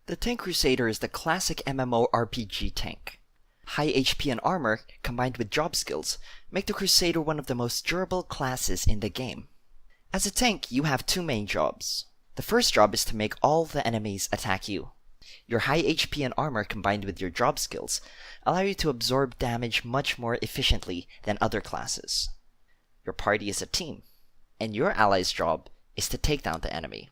The Tank Crusader is the classic MMORPG tank. High HP and armor, combined with job skills, make the Crusader one of the most durable classes in the game. As a tank, you have two main jobs. The first job is to make all the enemies attack you. Your high HP and armor combined with your job skills allow you to absorb damage much more efficiently than other classes. Your party is a team, and your ally's job is to take down the enemy,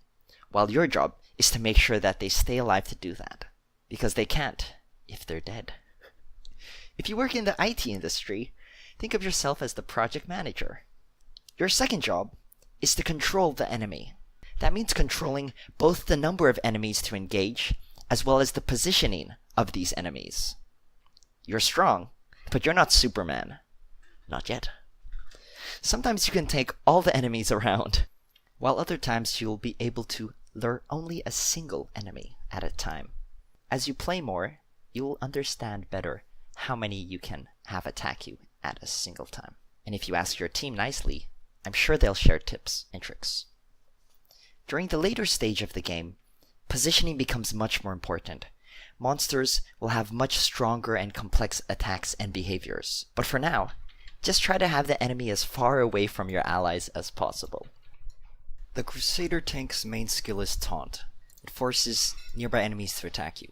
while your job is to make sure that they stay alive to do that, because they can't if they're dead. If you work in the IT industry, think of yourself as the project manager. Your second job is to control the enemy. That means controlling both the number of enemies to engage, as well as the positioning of these enemies. You're strong, but you're not Superman. Not yet. Sometimes you can take all the enemies around, while other times you'll be able to lure only a single enemy at a time. As you play more, you will understand better how many you can have attack you at a single time. And if you ask your team nicely, I'm sure they'll share tips and tricks. During the later stage of the game, positioning becomes much more important. Monsters will have much stronger and complex attacks and behaviors. But for now, just try to have the enemy as far away from your allies as possible. The Crusader tank's main skill is Taunt. It forces nearby enemies to attack you.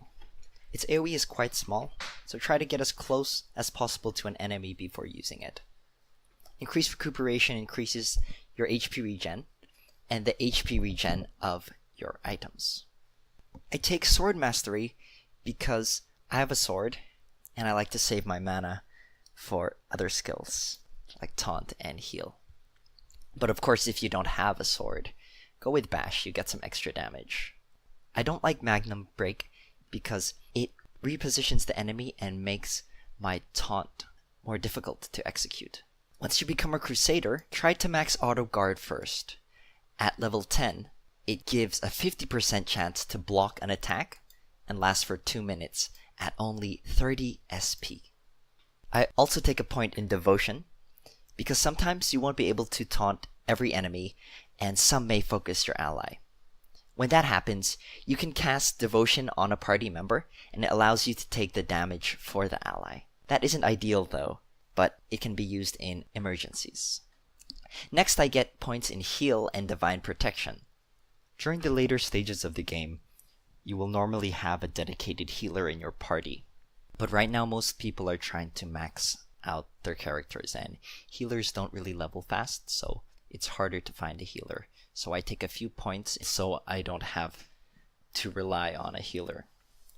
Its AoE is quite small, so try to get as close as possible to an enemy before using it. Increased recuperation increases your HP regen, and the HP regen of your items. I take Sword Mastery because I have a sword, and I like to save my mana for other skills, like Taunt and Heal. But of course, if you don't have a sword, go with Bash, you get some extra damage. I don't like Magnum Break because it repositions the enemy and makes my taunt more difficult to execute. Once you become a Crusader, try to max Auto Guard first. At level 10, it gives a 50% chance to block an attack and lasts for 2 minutes at only 30 SP. I also take a point in Devotion, because sometimes you won't be able to taunt every enemy, and some may focus your ally. When that happens, you can cast Devotion on a party member, and it allows you to take the damage for the ally. That isn't ideal though, but it can be used in emergencies. Next, I get points in Heal and Divine Protection. During the later stages of the game, you will normally have a dedicated healer in your party. But right now, most people are trying to max out their characters, and healers don't really level fast, so it's harder to find a healer. So I take a few points so I don't have to rely on a healer.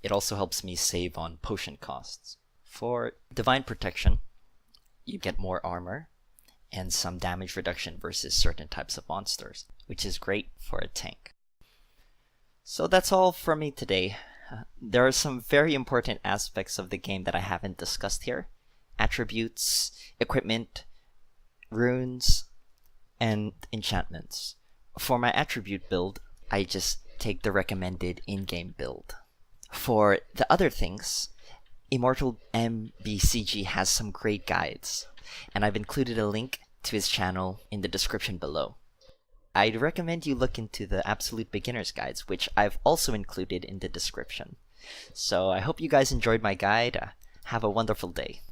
It also helps me save on potion costs. For Divine Protection, you get more armor and some damage reduction versus certain types of monsters, which is great for a tank. So that's all from me today. There are some very important aspects of the game that I haven't discussed here. Attributes, equipment, runes, and enchantments. For my attribute build, I just take the recommended in-game build. For the other things, Immortal MBCG has some great guides, and I've included a link to his channel in the description below. I'd recommend you look into the Absolute Beginner's Guides, which I've also included in the description. So I hope you guys enjoyed my guide. Have a wonderful day.